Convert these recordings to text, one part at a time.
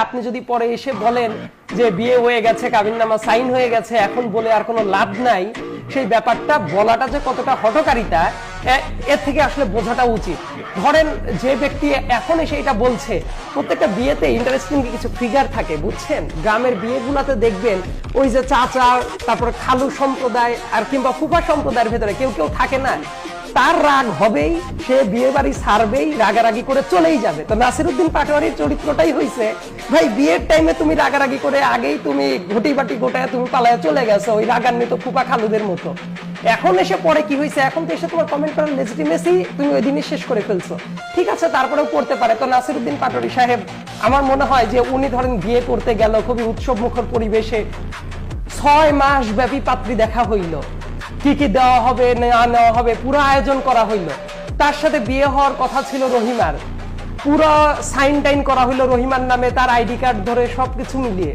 আপনি যদি পরে এসে বলেন যে বিয়ে হয়ে গেছে, কাবিননামা সাইন হয়ে গেছে, এখন বলে আর কোনো লাভ নাই, সেই ব্যাপারটা বলাটা যে কতটা হঠকারিতা এর থেকে আসলে বোঝাটা উচিত। ধরেন যে ব্যক্তি এখন এসে এটা বলছে, প্রত্যেকটা বিয়েতে ইন্টারেস্টিং কিছু ফিগার থাকে, বুঝছেন? গ্রামের বিয়েগুলোতে দেখবেন ওই যে চাচা, তারপর খালু সম্প্রদায় আর কিংবা ফুফা সম্প্রদায়ের ভেতরে কেউ কেউ থাকে না, তার রাগ হবেই, সে বিয়ে বাড়ি ছাড়বেই, রাগারাগি করে চলেই যাবে। তো নাসিরউদ্দিন পাটোয়ারির চরিত্রটাই হয়েছে, ভাই বিয়ের টাইমে তুমি রাগারাগি করে আগেই তুমি ঘটি বাটি গোটায় তুমি পালায় চলে গেছো ওই রাগান্বিত ফুপা খালুদের মতো। এখন এসে পরে কি হয়েছে, এখন তো এসে তোমার কমেন্ট করার লেজিটিমেসি তুমি ওই দিনই শেষ করে ফেলছো। ঠিক আছে, তারপরেও করতে পারে। তো নাসিরউদ্দিন পাটোয়ারি সাহেব, আমার মনে হয় যে উনি ধরেন বিয়ে করতে গেল খুবই উৎসব মুখর পরিবেশে, 6 মাস ব্যাপী পাত্রী দেখা হইল, কি কি দেওয়া হবে না নেওয়া হবে পুরো আয়োজন করা হইলো। তার সাথে বিয়ে হওয়ার কথা ছিল রহিমার, পুরো সাইন টাইন করা হইলো রহিমার নামে, তার আইডি কার্ড ধরে সবকিছু মিলিয়ে।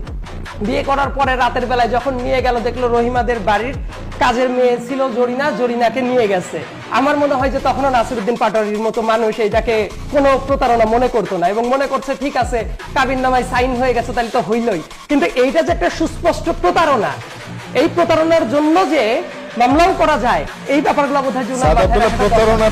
বিয়ে করার পরে রাতের বেলায় যখন নিয়ে গেল, দেখলো রহিমাদের বাড়ির কাজের মেয়ে ছিল জরিনা, জরিনাকে নিয়ে গেছে। আমার মনে হয় যে তখনও নাসিরউদ্দিন পাটোয়ারির মতো মানুষ এইটাকে কোনো প্রতারণা মনে করতো না, এবং মনে করছে ঠিক আছে কাবিননামায় সাইন হয়ে গেছে তাহলে তো হইলই। কিন্তু এইটা যে একটা সুস্পষ্ট প্রতারণা, এই প্রতারণার জন্য যে মামলাও করা যায়, এই ব্যাপারগুলো বোধহয় প্রতারণা